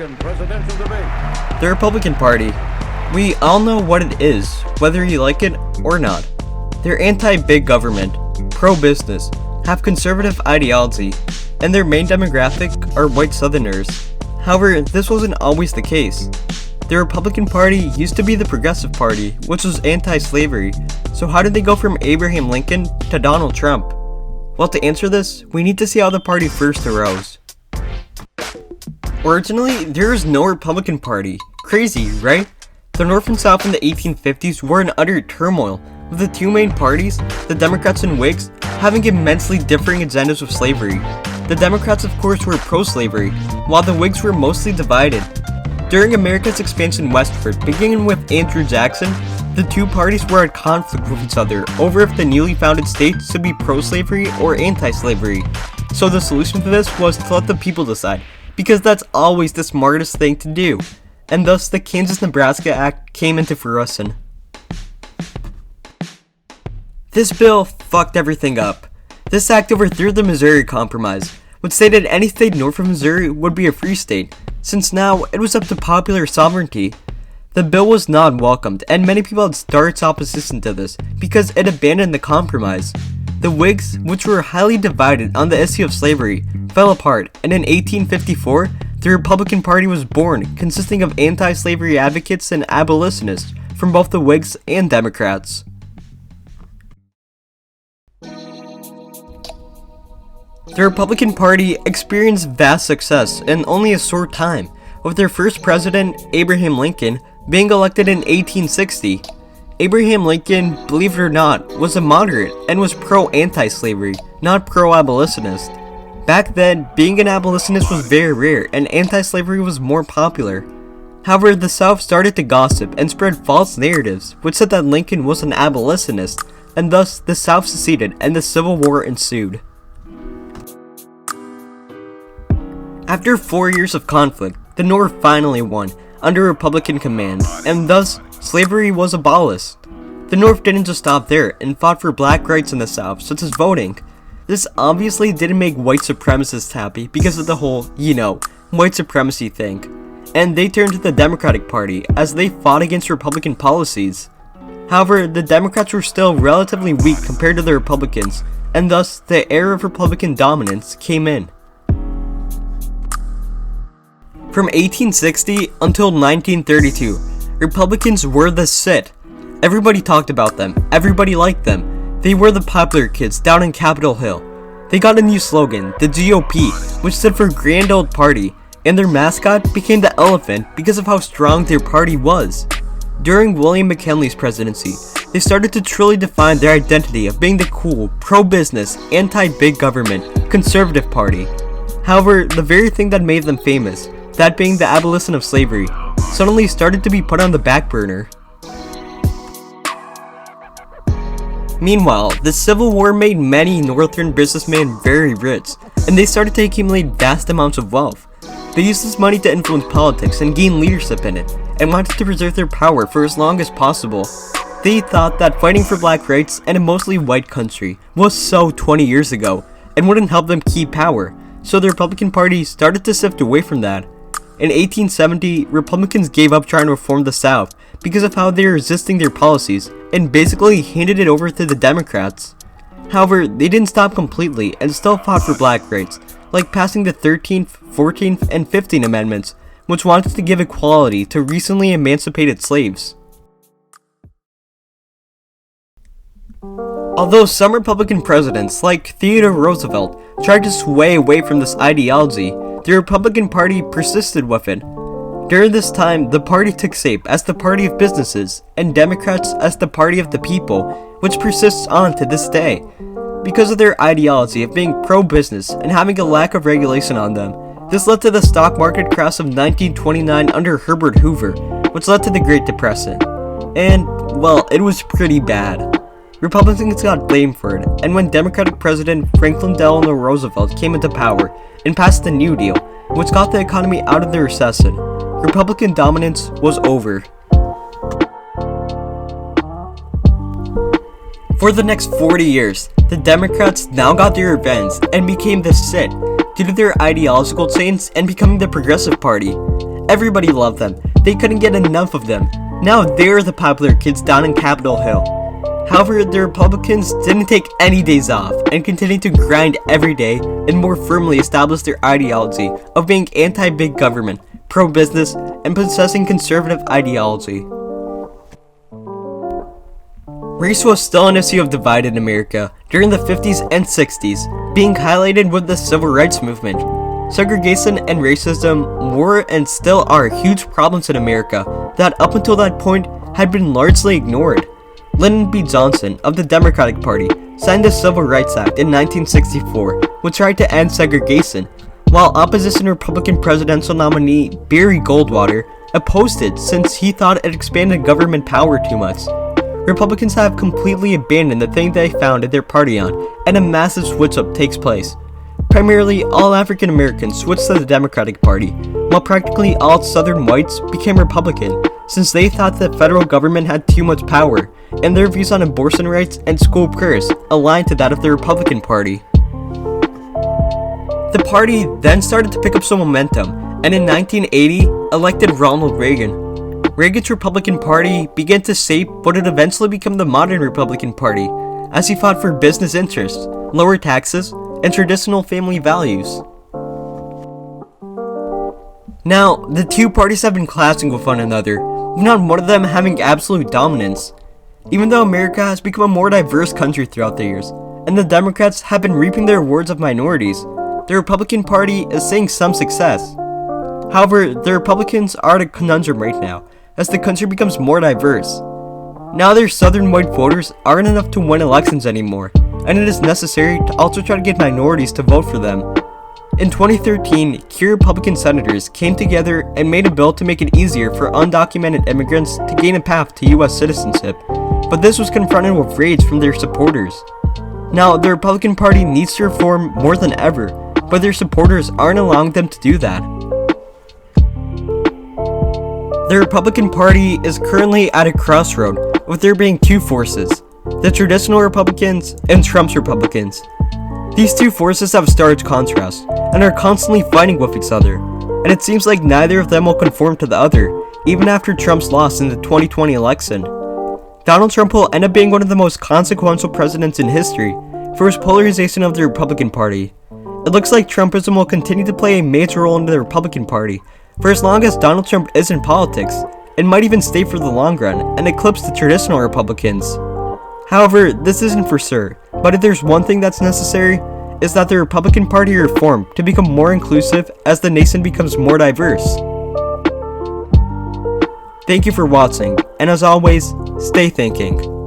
Presidential debate. The Republican Party. We all know what it is, whether you like it or not. They're anti-big government, pro-business, have conservative ideology, and their main demographic are white Southerners. However, this wasn't always the case. The Republican Party used to be the Progressive Party, which was anti-slavery. So how did they go from Abraham Lincoln to Donald Trump? Well, to answer this, we need to see how the party first arose. Originally, there was no Republican Party. Crazy, right? The North and South in the 1850s were in utter turmoil, with the two main parties, the Democrats and Whigs, having immensely differing agendas with slavery. The Democrats, of course, were pro-slavery, while the Whigs were mostly divided. During America's expansion westward, beginning with Andrew Jackson, the two parties were at conflict with each other over if the newly founded states should be pro-slavery or anti-slavery. So the solution to this was to let the people decide, because that's always the smartest thing to do, and thus the Kansas-Nebraska Act came into fruition. This bill fucked everything up. This act overthrew the Missouri Compromise, which stated any state north of Missouri would be a free state, since now it was up to popular sovereignty. The bill was not welcomed, and many people had stark opposition to this because it abandoned the compromise. The Whigs, which were highly divided on the issue of slavery, fell apart, and in 1854, the Republican Party was born, consisting of anti-slavery advocates and abolitionists from both the Whigs and Democrats. The Republican Party experienced vast success in only a short time, with their first president, Abraham Lincoln, being elected in 1860. Abraham Lincoln, believe it or not, was a moderate and was pro-anti-slavery, not pro-abolitionist. Back then, being an abolitionist was very rare and anti-slavery was more popular. However, the South started to gossip and spread false narratives which said that Lincoln was an abolitionist, and thus the South seceded and the Civil War ensued. After 4 years of conflict, the North finally won under Republican command, and thus slavery was abolished. The North didn't just stop there and fought for black rights in the South, such as voting. This obviously didn't make white supremacists happy because of the whole, white supremacy thing, and they turned to the Democratic Party as they fought against Republican policies. However, the Democrats were still relatively weak compared to the Republicans, and thus the era of Republican dominance came in. From 1860 until 1932, Republicans were the shit. Everybody talked about them, everybody liked them. They were the popular kids down in Capitol Hill. They got a new slogan, the GOP, which stood for Grand Old Party, and their mascot became the elephant because of how strong their party was. During William McKinley's presidency, they started to truly define their identity of being the cool, pro-business, anti-big government, conservative party. However, the very thing that made them famous, that being the abolition of slavery, suddenly started to be put on the back burner. Meanwhile, the Civil War made many northern businessmen very rich, and they started to accumulate vast amounts of wealth. They used this money to influence politics and gain leadership in it, and wanted to preserve their power for as long as possible. They thought that fighting for black rights in a mostly white country was so 20 years ago, and wouldn't help them keep power, so the Republican Party started to shift away from that. In 1870, Republicans gave up trying to reform the South because of how they were resisting their policies and basically handed it over to the Democrats. However, they didn't stop completely and still fought for black rights, like passing the 13th, 14th, and 15th Amendments, which wanted to give equality to recently emancipated slaves. Although some Republican presidents, like Theodore Roosevelt, tried to sway away from this ideology, the Republican Party persisted with it. During this time, the party took shape as the party of businesses, and Democrats as the party of the people, which persists on to this day. Because of their ideology of being pro-business and having a lack of regulation on them, this led to the stock market crash of 1929 under Herbert Hoover, which led to the Great Depression. And, well, it was pretty bad. Republicans got blamed for it, and when Democratic President Franklin Delano Roosevelt came into power and passed the New Deal, which got the economy out of the recession, Republican dominance was over. For the next 40 years, the Democrats now got their revenge and became the shit due to their ideological change and becoming the Progressive Party. Everybody loved them. They couldn't get enough of them. Now they're the popular kids down in Capitol Hill. However, the Republicans didn't take any days off and continued to grind every day and more firmly establish their ideology of being anti-big government, pro-business, and possessing conservative ideology. Race was still an issue of divide in America during the 50s and 60s, being highlighted with the Civil Rights Movement. Segregation and racism were and still are huge problems in America that up until that point had been largely ignored. Lyndon B. Johnson of the Democratic Party signed the Civil Rights Act in 1964, which tried to end segregation, while opposition Republican presidential nominee Barry Goldwater opposed it since he thought it expanded government power too much. Republicans have completely abandoned the thing they founded their party on, and a massive switch-up takes place. Primarily, all African Americans switched to the Democratic Party, while practically all Southern whites became Republican, since they thought the federal government had too much power, and their views on abortion rights and school prayers aligned to that of the Republican Party. The party then started to pick up some momentum, and in 1980, elected Ronald Reagan. Reagan's Republican Party began to shape what would eventually become the modern Republican Party, as he fought for business interests, lower taxes, and traditional family values. Now, the two parties have been clashing with one another, with not one of them having absolute dominance. Even though America has become a more diverse country throughout the years, and the Democrats have been reaping the rewards of minorities, the Republican Party is seeing some success. However, the Republicans are at a conundrum right now, as the country becomes more diverse. Now their southern white voters aren't enough to win elections anymore, and it is necessary to also try to get minorities to vote for them. In 2013, key Republican senators came together and made a bill to make it easier for undocumented immigrants to gain a path to US citizenship, but this was confronted with rage from their supporters. Now, the Republican Party needs to reform more than ever, but their supporters aren't allowing them to do that. The Republican Party is currently at a crossroad, with there being two forces, the traditional Republicans and Trump's Republicans. These two forces have stark contrast, and are constantly fighting with each other, and it seems like neither of them will conform to the other, even after Trump's loss in the 2020 election. Donald Trump will end up being one of the most consequential presidents in history for his polarization of the Republican Party. It looks like Trumpism will continue to play a major role in the Republican Party for as long as Donald Trump is in politics, and might even stay for the long run and eclipse the traditional Republicans. However, this isn't for sure, but if there's one thing that's necessary, is that the Republican Party reform to become more inclusive as the nation becomes more diverse. Thank you for watching, and as always, stay thinking.